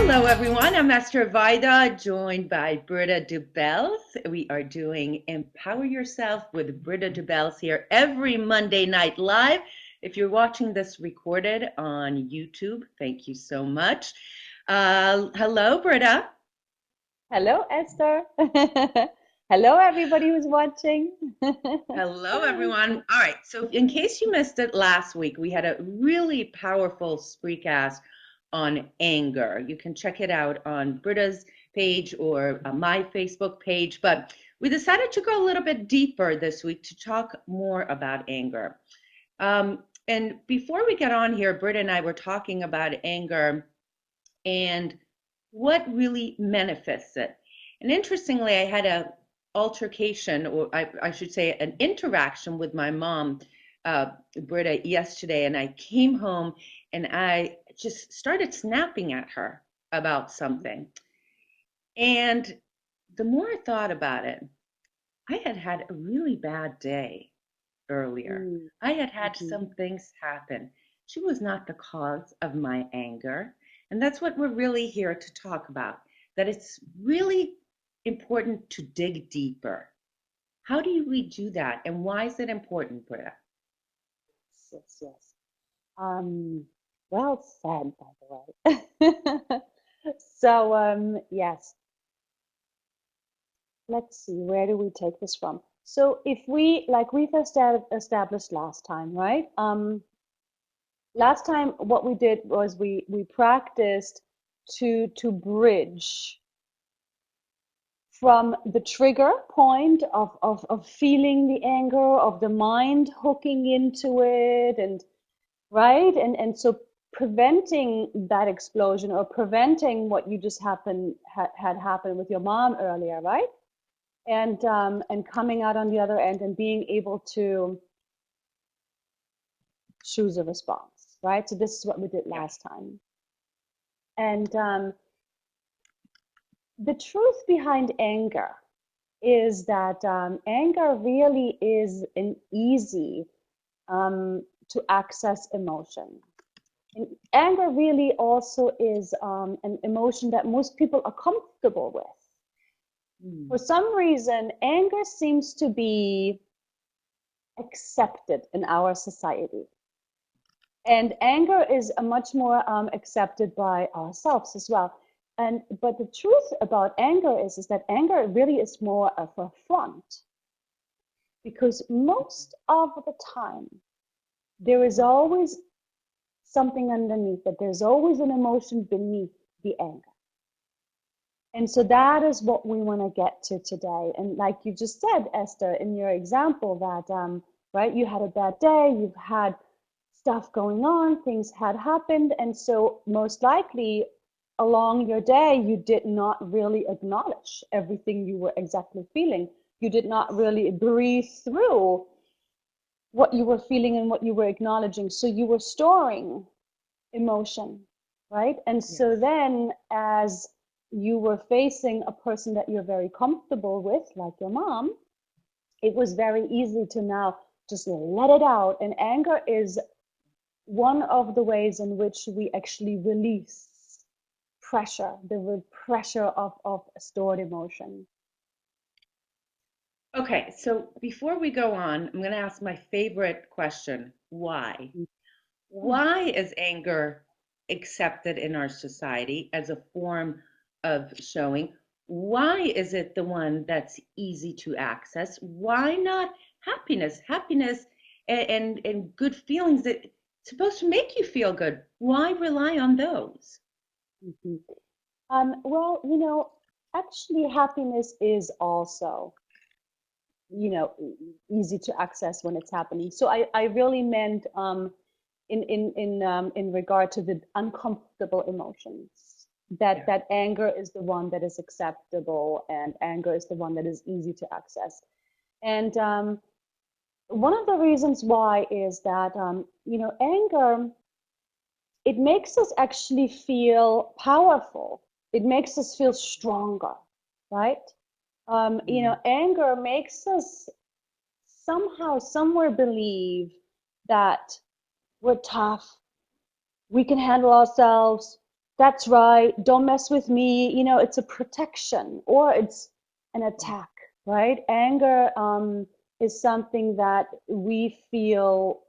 Hello, everyone. I'm Eszter Vajda, joined by Britta Dubbels. We are doing Empower Yourself with Britta Dubbels here every Monday night live. If you're watching this recorded on YouTube, thank you so much. Hello, Britta. Hello, Esther. Hello, everybody who's watching. Hello, everyone. All right. So, in case you missed it last week, we had a really powerful spreecast on anger. You can check it out on Britta's page or my Facebook page. But we decided to go a little bit deeper this week to talk more about anger. And before we get on here, Britta and I were talking about anger and what really manifests it. And interestingly, I had a altercation, or I should say an interaction with my mom, Britta, yesterday, and I came home and I just started snapping at her about something. And the more I thought about it, I had had a really bad day earlier. Mm, I had had mhm. some things happen. She was not the cause of my anger. And that's what we're really here to talk about, that it's really important to dig deeper. How do we do that? And why is it important, Britta? Yes, yes. Um, well said, by the way. So, yes, let's see, where do we take this from? So, if we, like we've established last time, right? Last time, what we did was we practiced to bridge from the trigger point of feeling the anger, of the mind hooking into it, and right, and so preventing that explosion or preventing what you just had happened with your mom earlier, right? And coming out on the other end and being able to choose a response, right? So this is what we did Yes. last time. And the truth behind anger is that anger really is an easy to access emotion. And anger really also is an emotion that most people are comfortable with. For Mm. some reason, anger seems to be accepted in our society. And anger is a much more accepted by ourselves as well. And but the truth about anger is that anger really is more of a front because most of the time there is always something underneath it. There's always an emotion beneath the anger. And so that is what we want to get to today. And like you just said, Esther, in your example, that right, you had a bad day, you've had stuff going on, things had happened, and so most likely along your day you did not really acknowledge everything you were exactly feeling. You did not really breathe through what you were feeling and what you were acknowledging. So you were storing emotion, right? And so Yes. then, as you were facing a person that you're very comfortable with, like your mom, it was very easy to now just let it out. And anger is one of the ways in which we actually release pressure, the pressure of stored emotion. Okay, so before we go on, I'm going to ask my favorite question. Why? Why is anger accepted in our society as a form of showing? Why is it the one that's easy to access? Why not happiness? Happiness and good feelings that supposed to make you feel good. Why rely on those? Mhm. Well, actually, happiness is also, easy to access when it's happening. So I really meant in regard to the uncomfortable emotions. That Yeah. that anger is the one that is acceptable, and anger is the one that is easy to access. And one of the reasons why is that anger, it makes us actually feel powerful. It makes us feel stronger, right? Mm. Anger makes us somehow, somewhere believe that we're tough, we can handle ourselves, that's right, don't mess with me, it's a protection or it's an Yeah. attack, right? Anger is something that we feel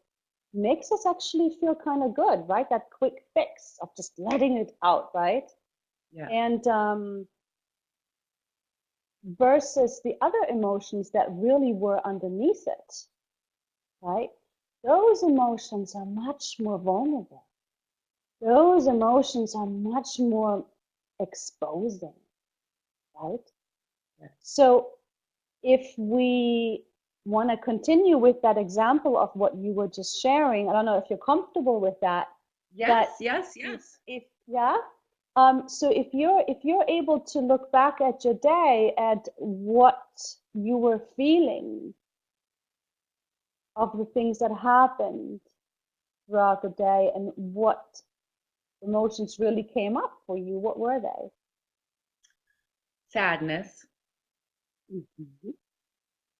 makes us actually feel kind of good, right? That quick fix of just letting it out, right? Yeah. And versus the other emotions that really were underneath it, right? Those emotions are much more vulnerable. Those emotions are much more exposing, right? Yeah. So if we want to continue with that example of what you were just sharing, I don't know if you're comfortable with that, Yes, that yes, if, yes. if yeah, so if you're able to look back at your day at what you were feeling of the things that happened throughout the day and what emotions really came up for you, what were they? Sadness, Mhm.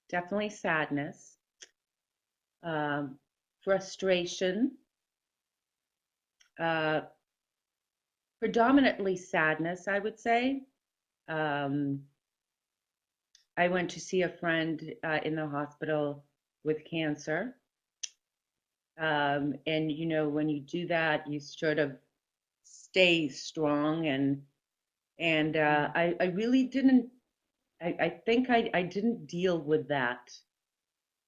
definitely sadness. Um, Frustration, uh, predominantly sadness, I would say. Um, I went to see a friend in the hospital with cancer. And when you do that, you sort of stay strong and I really didn't I think I didn't deal with that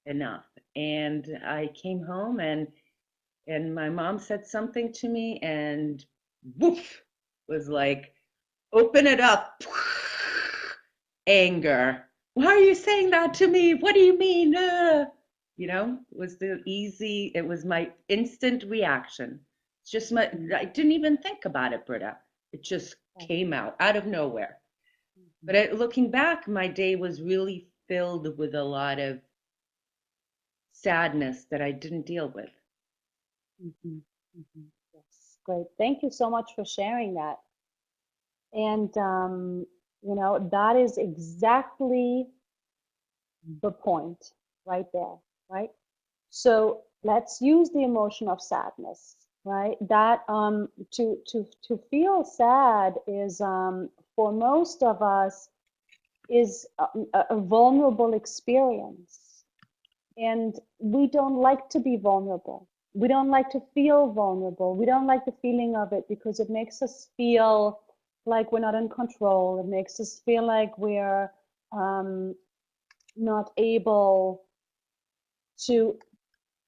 enough. And I came home and my mom said something to me and woof was like, open it up. Anger. Why are you saying that to me? What do you mean? Was it was my instant reaction. It's just Mhm. I didn't even think about it, Britta. It just Right. came out of nowhere. Mhm. But looking back, my day was really filled with a lot of sadness that I didn't deal with. Mhm. Mhm. Yes, great. Thank you so much for sharing that. And that is exactly the point right there, right? So let's use the emotion of sadness, right? That to feel sad is for most of us is a vulnerable experience. And we don't like to be vulnerable. We don't like to feel vulnerable. We don't like the feeling of it because it makes us feel like we're not in control. It makes us feel like we're um, not able to,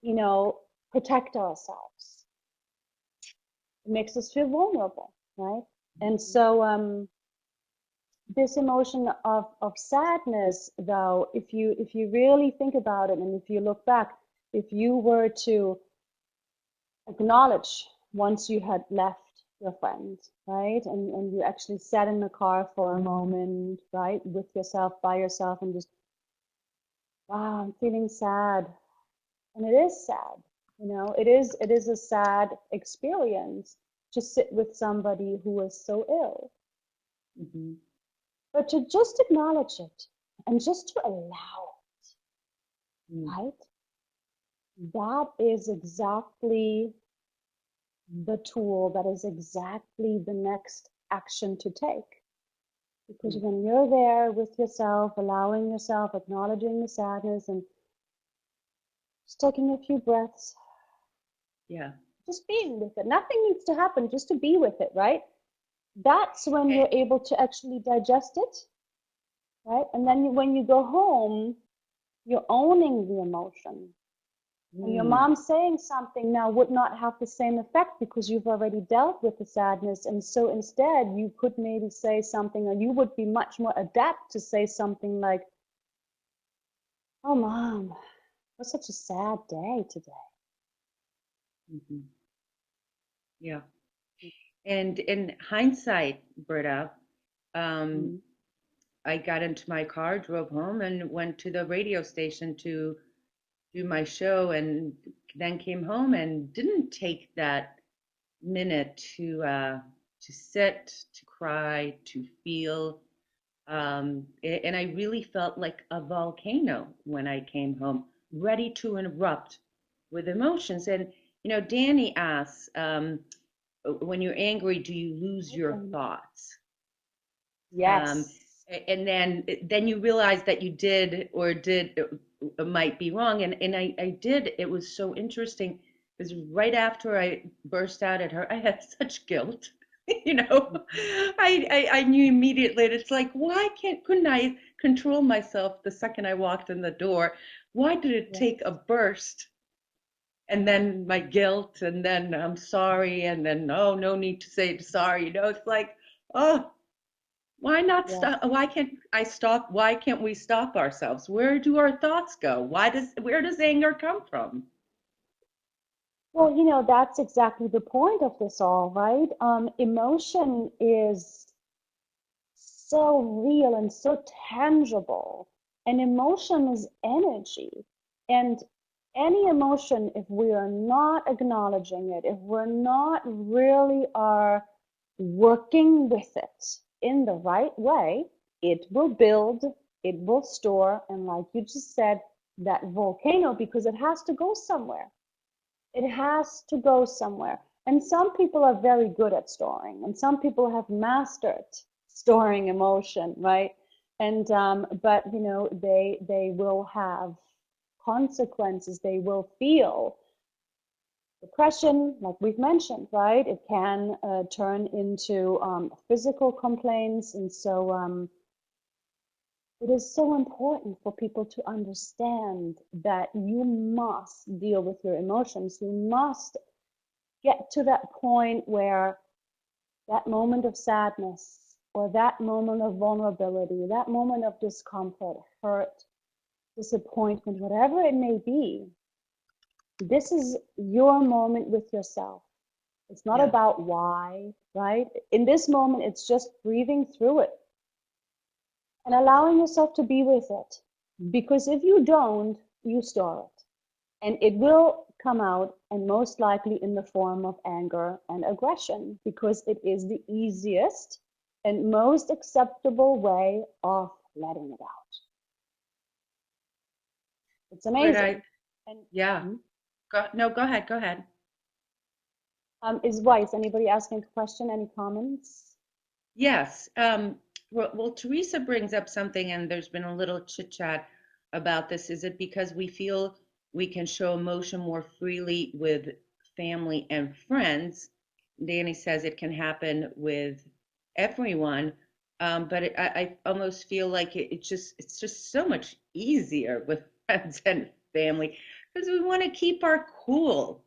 you know, protect ourselves. It makes us feel vulnerable, right? And so this emotion of sadness, though, if you really think about it and if you look back, if you were to acknowledge once you had left your friend, right? And you actually sat in the car for a moment, right, with yourself, by yourself, and just, wow, I'm feeling sad. And it is sad, it is a sad experience to sit with somebody who is so ill. Hmm. But to just acknowledge it and just to allow it, Mm. right? That is exactly the tool, that is exactly the next action to take. Because Mm. when you're there with yourself, allowing yourself, acknowledging the sadness, and just taking a few breaths, Yeah. just being with it. Nothing needs to happen, just to be with it, right? That's when Eh, you're able to actually digest it, right? And then when you go home, you're owning the emotion. And your mm. mom saying something now would not have the same effect because you've already dealt with the sadness. And so instead, you could maybe say something, or you would be much more adept to say something like, oh, mom, it was such a sad day today. Mhm. Yeah. And in hindsight, Britta, um, Mm-hmm. I got into my car, drove home, and went to the radio station to do my show, and then came home and didn't take that minute to sit, to cry, to feel. And I really felt like a volcano when I came home, ready to erupt with emotions. And Danny asks, when you're angry, do you lose your Okay. thoughts? Um, Yes. and then you realize that you did or did might be wrong. And I did. It was so interesting because right after I burst out at her, I had such guilt. You know, Mhm. I knew immediately. It's like, why couldn't I control myself the second I walked in the door? Why did it take a Yes. burst and then my guilt and then I'm sorry and then oh, no need to say sorry. You know, it's like, oh, why not Yes. stop? Why can't I stop? Why can't we stop ourselves? Where do our thoughts go? Where does anger come from? Well, that's exactly the point of this all, right? Emotion is so real and so tangible. And emotion is energy. And any emotion, if we are not acknowledging it, if we're not really are working with it in the right way, it will build, it will store, and like you just said, that volcano, because it has to go somewhere. It has to go somewhere. And some people are very good at storing, and some people have mastered storing emotion, right? And but they will have consequences. They will feel depression, like we've mentioned, right? It can turn into physical complaints, and so it is so important for people to understand that you must deal with your emotions. You must get to that point where that moment of sadness or that moment of vulnerability, that moment of discomfort, hurt, disappointment, whatever it may be, this is your moment with yourself. It's not Yeah, about why, right? In this moment, it's just breathing through it and allowing yourself to be with it. Because if you don't, you store it. And it will come out, and most likely in the form of anger and aggression, because it is the easiest and most acceptable way of letting it out. It's but I amazing. And yeah. No, go ahead. Go ahead. is Weiss, anybody asking a question? Any comments? Yes. Well, Teresa brings up something, and there's been a little chit chat about this. Is it because we feel we can show emotion more freely with family and friends? Danny says it can happen with everyone, but I almost feel like it's just so much easier with friends and family because we want to keep our cool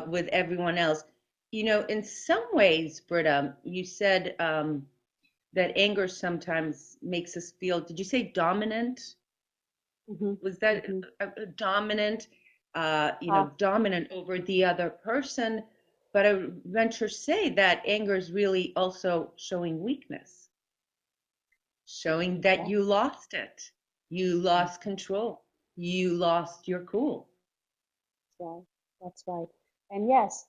with everyone else. You know, in some ways, Britta, you said that anger sometimes makes us feel, did you say dominant? Hmm. Was that Hmm. dominant, Ah, dominant over the other person? But I would venture say that anger is really also showing weakness, showing that you yes, lost it, you lost control, you lost your cool. that's right. That's right. And yes,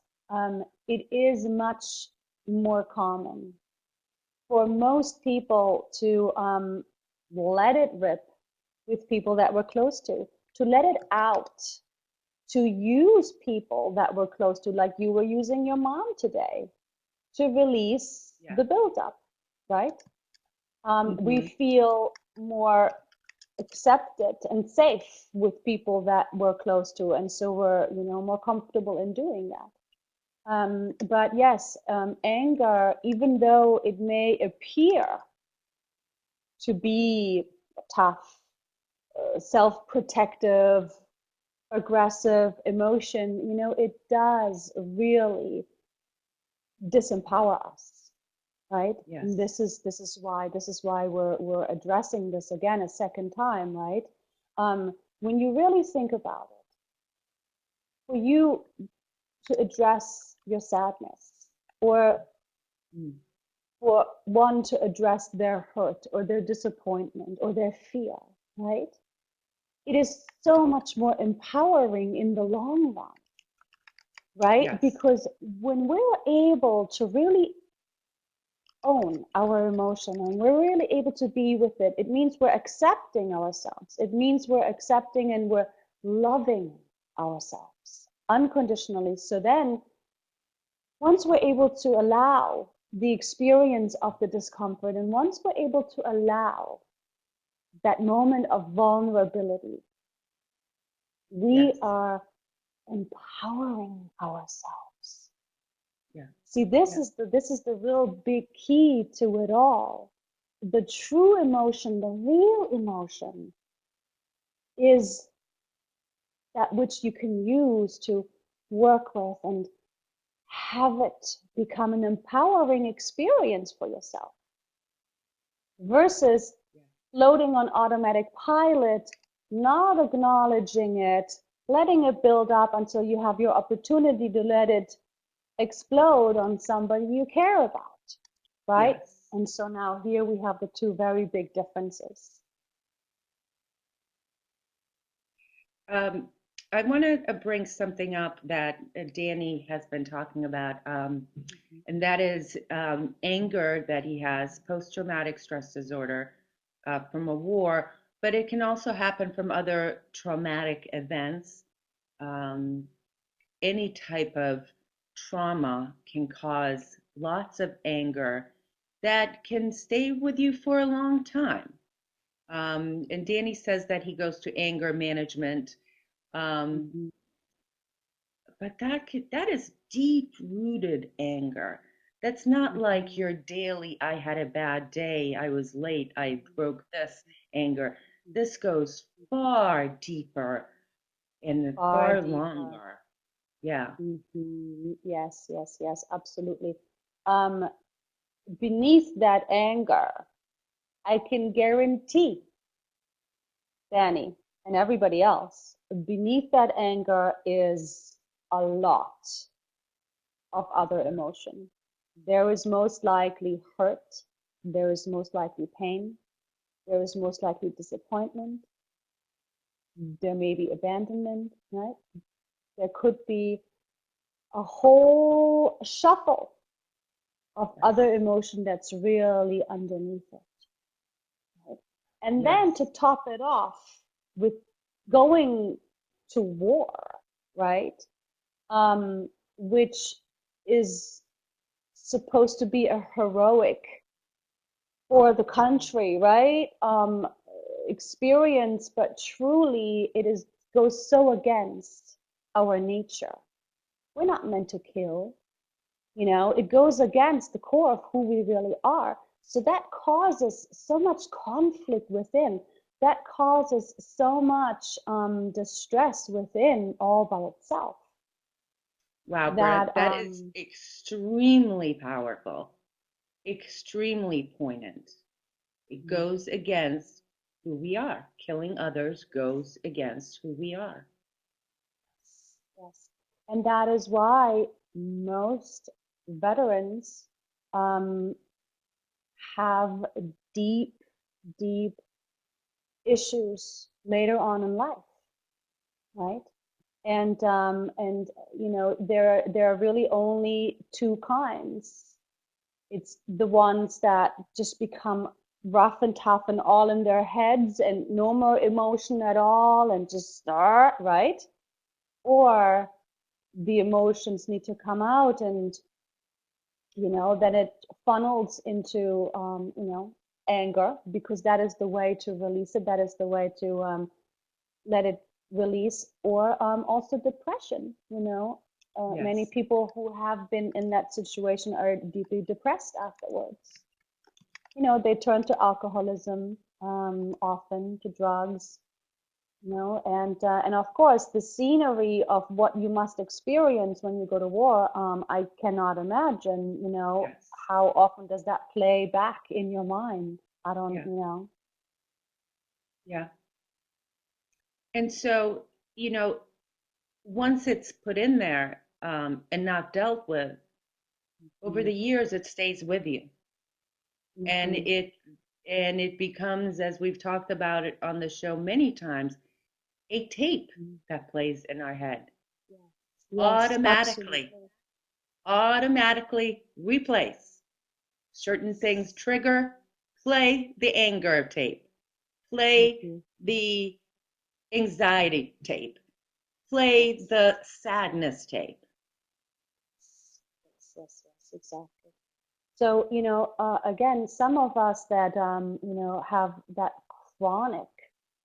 it is much more common for most people to let it rip with people that we're close to let it out, to use people that we're close to, like you were using your mom today, to release Yeah. the buildup, right? We Hmm. feel more accepted and safe with people that we're close to, and so we're, more comfortable in doing that. But yes, anger, even though it may appear to be tough, self-protective, aggressive emotion, it does really disempower us, right? And Yes. this is why we're addressing this again a second time, right? When you really think about it, for you to address your sadness, or Mm. for one to address their hurt or their disappointment or their fear, right? It is so much more empowering in the long run, right? Yes. Because when we're able to really own our emotion and we're really able to be with it, it means we're accepting ourselves. It means we're accepting and we're loving ourselves unconditionally. So then once we're able to allow the experience of the discomfort, and once we're able to allow that moment of vulnerability, we Yes. are empowering ourselves. Yeah. See, this is the real big key to it all. The true emotion, the real emotion, is that which you can use to work with and have it become an empowering experience for yourself, versus Yeah. floating on automatic pilot, not acknowledging it, letting it build up until you have your opportunity to let it explode on somebody you care about, right? Yes. And so now here we have the two very big differences. Um, I want to bring something up that Danny has been talking about, and that is anger that he has, post-traumatic stress disorder from a war, but it can also happen from other traumatic events. Um, any type of trauma can cause lots of anger that can stay with you for a long time. And Danny says that he goes to anger management, um, Mm-hmm. but that is deep rooted anger. That's not like Mm-hmm. your daily, I had a bad day, I was late, I broke this anger. This goes far deeper and Far far deeper. longer. Yeah. Mm-hmm. Yes, yes, yes, absolutely. Um, Beneath that anger, I can guarantee, Danny and everybody else, beneath that anger is a lot of other emotion. There is most likely hurt, there is most likely pain, there is most likely disappointment, there may be abandonment, right? There could be a whole shuffle of other Yes. emotion that's really underneath it. Right? And then to Yes. top it off with going to war, right? Which is supposed to be a heroic for the country, right? Experience, but truly it is goes so against our nature. We're not meant to kill, it goes against the core of who we really are. So that causes so much conflict within. That causes so much distress within all by itself. Wow, Britta, That that is extremely powerful, extremely poignant. It goes against who we are. Killing others goes against who we are. yes, and that is why most veterans um, have deep, deep issues later on in life, right? And there are really only two kinds. It's the ones that just become rough and tough and all in their heads and no more emotion at all and just start, right? Or the emotions need to come out, and then it funnels into anger, because that is the way to release it, that is the way to let it release. Or also depression. Many Yes. people who have been in that situation are deeply depressed afterwards. They turn to alcoholism, often to drugs, and of course the scenery of what you must experience when you go to war. I cannot imagine, Yes. how often does that play back in your mind? I don't, Yeah. Yeah. And so, you know, once it's put in there and not dealt with, over mm, the years it stays with you. And mhm, it becomes, as we've talked about it on the show many times, a tape mm. that plays in our head Yes, yes, automatically, absolutely. automatically replays. Certain things trigger, play the anger tape, play Mhm. the anxiety tape, play Yes, the sadness tape, yes, exactly. So, again, some of us that, have that chronic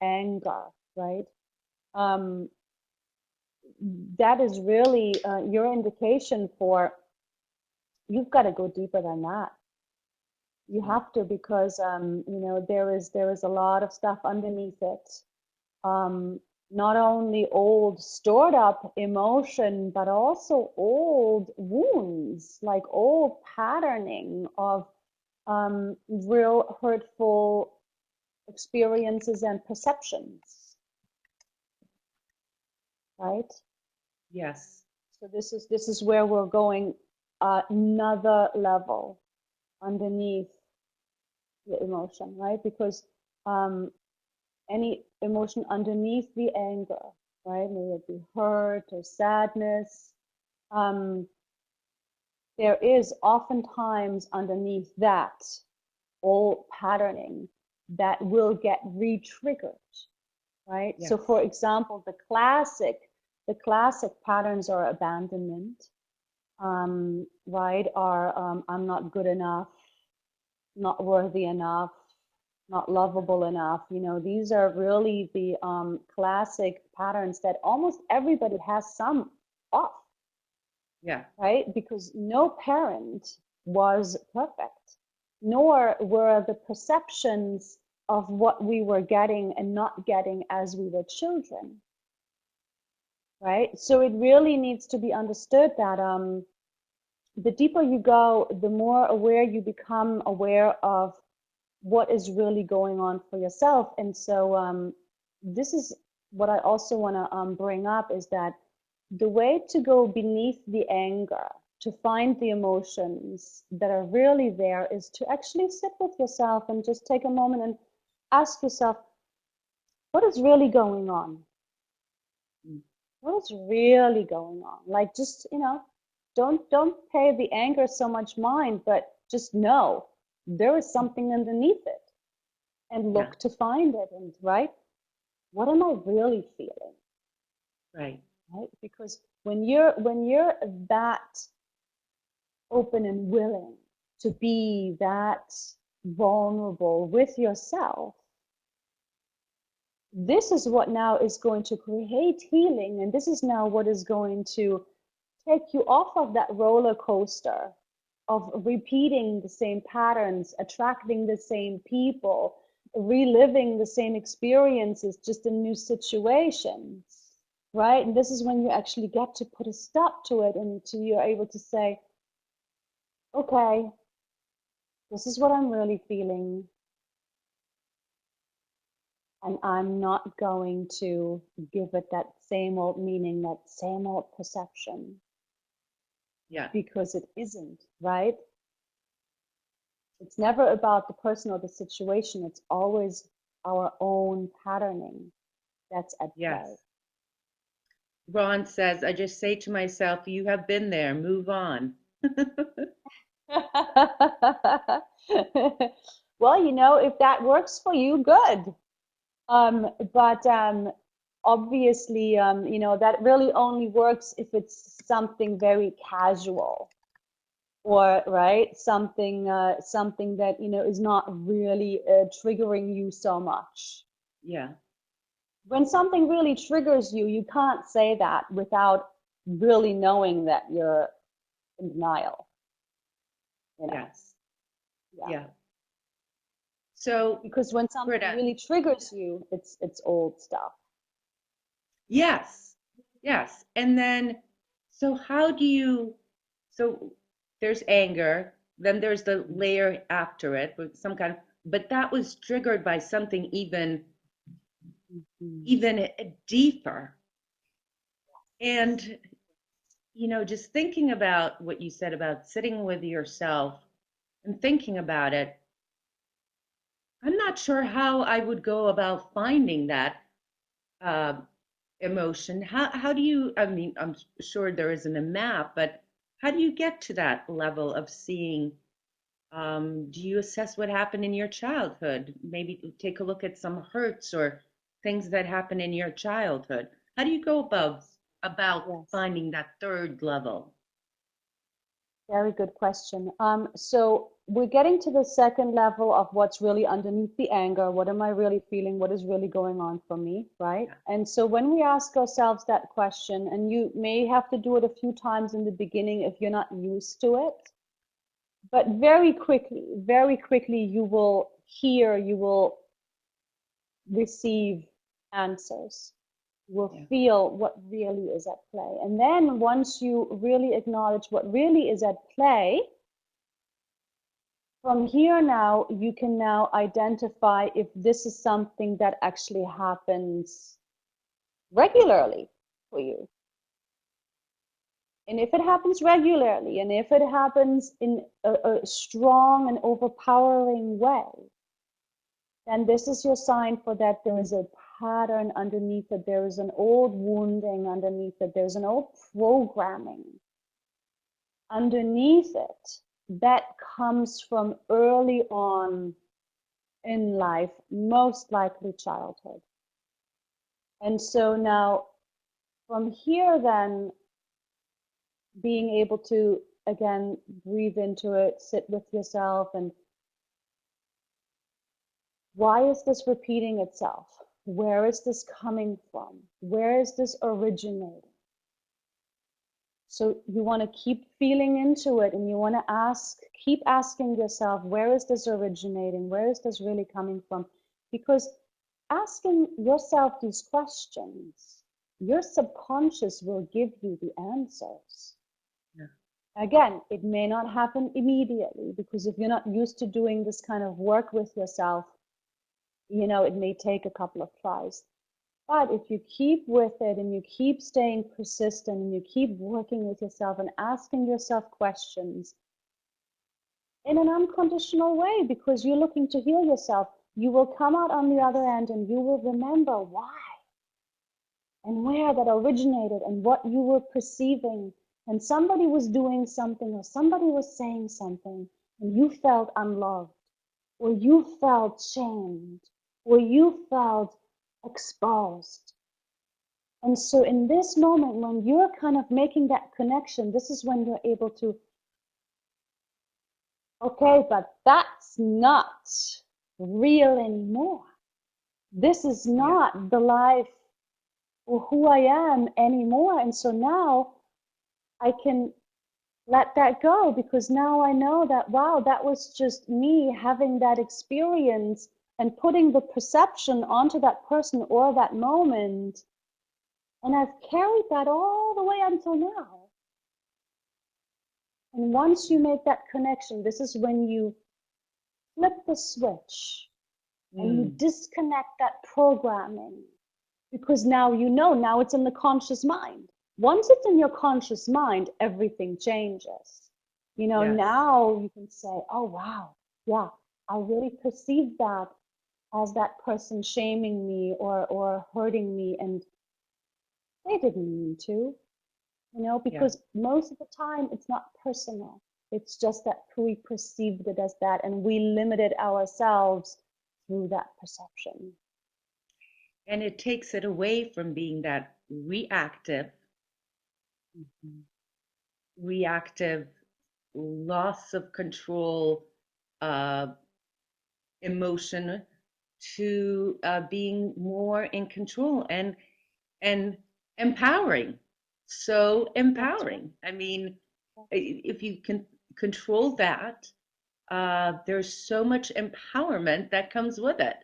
anger, right? Um, that is really your indication for you've got to go deeper than that. You have to, because there is a lot of stuff underneath it. Not only old stored up emotion, but also old wounds, like old patterning of real hurtful experiences and perceptions, right? Yes. So this is where we're going, another level underneath the emotion, right? Because um, any emotion underneath the anger, right? May it be hurt or sadness. Um, there is oftentimes underneath that old patterning that will get re-triggered, right? Yes. So for example, the classic patterns are abandonment, right? Are I'm not good enough, not worthy enough, not lovable enough. These are really the classic patterns that almost everybody has some of, Yeah. right? Because no parent was perfect, nor were the perceptions of what we were getting and not getting as we were children, right? So it really needs to be understood that the deeper you go, the more aware you become aware of what is really going on for yourself. And so this is what I also want to bring up, is that the way to go beneath the anger, to find the emotions that are really there, is to actually sit with yourself and just take a moment and ask yourself, what is really going on? What is really going on? Like, just, don't pay the anger so much mind, but just know there is something underneath it, and Yeah. look to find it. And right, what am I really feeling? Right. Right? Because when you're that open and willing to be that vulnerable with yourself, this is what now is going to create healing, and this is now what is going to take you off of that roller coaster of repeating the same patterns, attracting the same people, reliving the same experiences, just in new situations, right? And this is when you actually get to put a stop to it, and you're able to say, okay, this is what I'm really feeling, and I'm not going to give it that same old meaning, that same old perception, Yeah. because it isn't, right? It's never about the person or the situation. It's always our own patterning that's at play. Yes. Ron says, I just say to myself, you have been there, move on. Well, if that works for you, good. But obviously, that really only works if it's something very casual, or right, something that is not really triggering you so much. Yeah. When something really triggers you, you can't say that without really knowing that you're in denial, you know. Yes. Yeah. Yeah. So, Because when something Britta, really triggers you, it's old stuff. yes. Yes. And then, so how do you, so there's anger, then there's the layer after it with some kind of, but that was triggered by something even, Mhm. even deeper. And, just thinking about what you said about sitting with yourself and thinking about it, I'm not sure how I would go about finding that uh, emotion. How do you, I mean, I'm sure there isn't a map, but how do you get to that level of seeing? Do you assess what happened in your childhood? Maybe take a look at some hurts or things that happen in your childhood. How do you go Yes, about yes. finding that third level? Very good question. So we're getting to the second level of what's really underneath the anger. What am I really feeling? What is really going on for me, right? Yeah. And so when we ask ourselves that question, and you may have to do it a few times in the beginning if you're not used to it, but very quickly, you will hear, you will receive answers. You will Yeah. feel what really is at play. And then once you really acknowledge what really is at play, from here now, you can now identify if this is something that actually happens regularly for you. And if it happens regularly, and if it happens in a strong and overpowering way, then this is your sign for that there is a pattern underneath it. There is an old wounding underneath it. There's an old programming underneath it that comes from early on in life, most likely childhood. And so now from here, then being able to again breathe into it, sit with yourself, and why is this repeating itself? Where is this coming from? Where is this originating? So you want to keep feeling into it, and you want to keep asking yourself, where is this originating? Where is this really coming from? Because asking yourself these questions, your subconscious will give you the answers. Yeah. Again, it may not happen immediately, because if you're not used to doing this kind of work with yourself, it may take a couple of tries. But if you keep with it and you keep staying persistent and you keep working with yourself and asking yourself questions in an unconditional way, because you're looking to heal yourself, you will come out on the other end and you will remember why and where that originated and what you were perceiving. And somebody was doing something or somebody was saying something and you felt unloved, or you felt shamed, or you felt exposed. And so in this moment, when you're kind of making that connection, this is when you're able to, okay, but that's not real anymore. This is Yeah. not the life or who I am anymore. And so now I can let that go, because now I know that, wow, that was just me having that experience and putting the perception onto that person or that moment. And I've carried that all the way until now. And once you make that connection, this is when you flip the switch and you disconnect that programming, because now now it's in the conscious mind. Once it's in your conscious mind, everything changes. Yes. Now you can say, oh, wow, yeah, I really perceived that as that person shaming me or hurting me, and they didn't mean to. Yeah. Because most of the time it's not personal. It's just that we perceived it as that and we limited ourselves through that perception. And it takes it away from being that reactive, reactive, loss of control, uh, emotion, to being more in control and empowering. So That's right. empowering. I mean, if you can control that, there's so much empowerment that comes with it.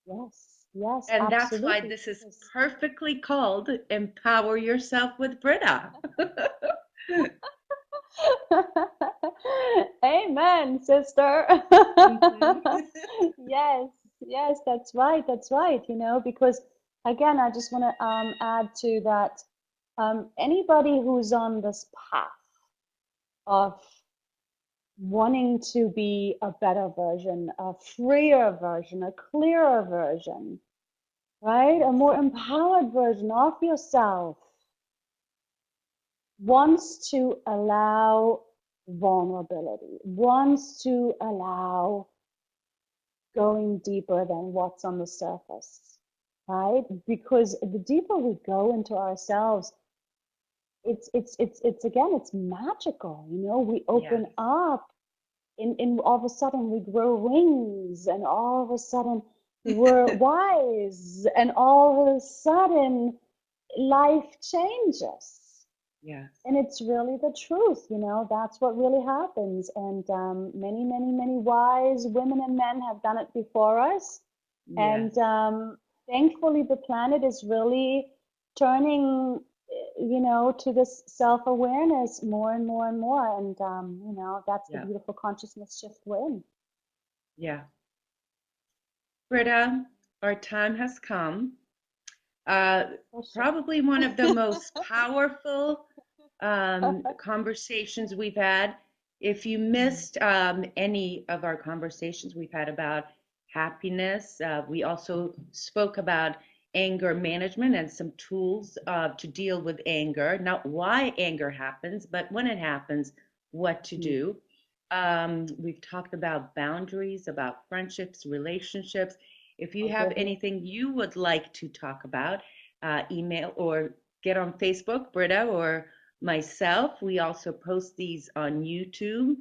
Yes, yes, And that's why absolutely. this is perfectly called Empower Yourself with Britta. Amen, sister. Mhm. Yes, yes, that's right. That's right. Because again, I just want to add to that. Anybody who's on this path of wanting to be a better version, a freer version, a clearer version, right? A more empowered version of yourself, wants to allow vulnerability, wants to allow going deeper than what's on the surface, right? Because the deeper we go into ourselves, it's again, it's magical, you know, we Yes. open up in all of a sudden we grow wings and all of a sudden we're wise and all of a sudden life changes. Yes. And it's really the truth, you know, that's what really happens. And many, many, many wise women and men have done it before us. And Yes. thankfully, the planet is really turning, you know, to this self-awareness more and more and more. And, you know, that's the Yeah. beautiful consciousness shift we're in. Yeah. Britta, our time has come. Uh, For sure. Probably one of the most powerful conversations we've had. If you missed any of our conversations we've had about happiness, we also spoke about anger management and some tools to deal with anger. Not why anger happens, but when it happens, what to Mhm. do. We've talked about boundaries, about friendships, relationships. If you have Forgiveness. anything you would like to talk about, email or get on Facebook, Britta or myself. We also post these on YouTube.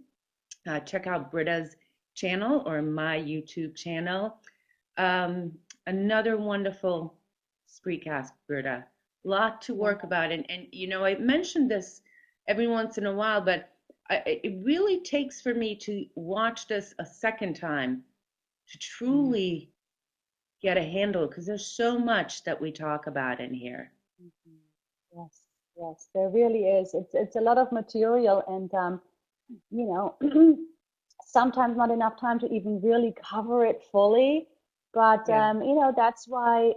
Check out Britta's channel or my YouTube channel. Um, Another wonderful Spreecast, Britta. Lot to work Yeah. about. And you know, I mentioned this every once in a while, but it really takes for me to watch this a second time to Mm. truly get a handle because there's so much that we talk about in here. Mhm. Yes, yes, there really is. It's a lot of material, and you know, sometimes not enough time to even really cover it fully. But Yeah. you know, that's why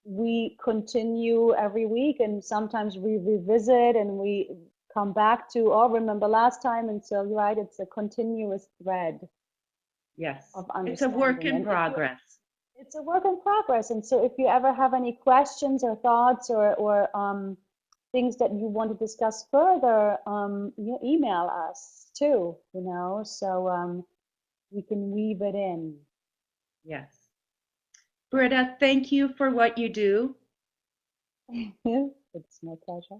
we continue every week, and sometimes we revisit and we come back to, oh, remember last time? And so, you're right, it's a continuous thread Yes. of It's a work understanding. in And if you progress. it's a work in progress. And so if you ever have any questions or thoughts or things that you want to discuss further, you email us too, you know, so we can weave it in. Yes. Britta, thank you for what you do. It's my pleasure.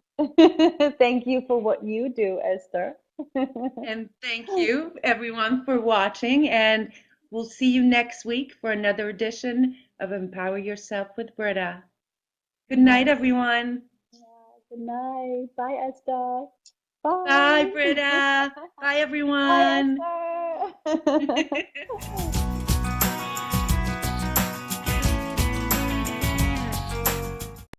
Thank you for what you do, Esther. And thank you, everyone, for watching. And we'll see you next week for another edition of Empower Yourself with Britta. Good night, Yes. everyone. Yeah, good night. Bye, Esther. Bye, Bye. Britta. Bye, Bye, everyone. Esther.